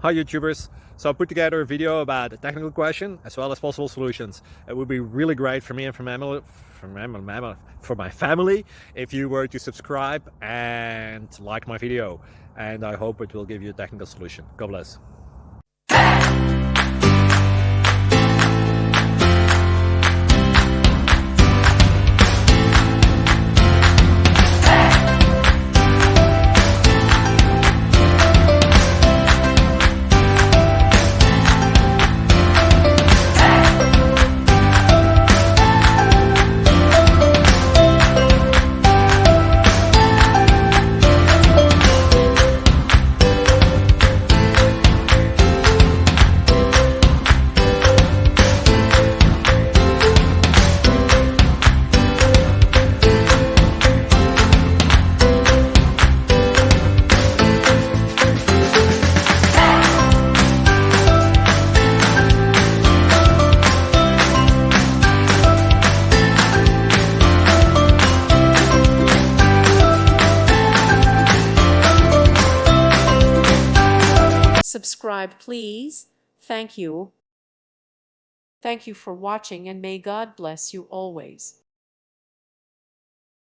Hi YouTubers. So I put together a video about a technical question as well as possible solutions. It would be really great for me and for my family if you were to subscribe and like my video, and I hope it will give you a technical solution. God bless. Subscribe, please. Thank you. Thank you for watching, and may God bless you always.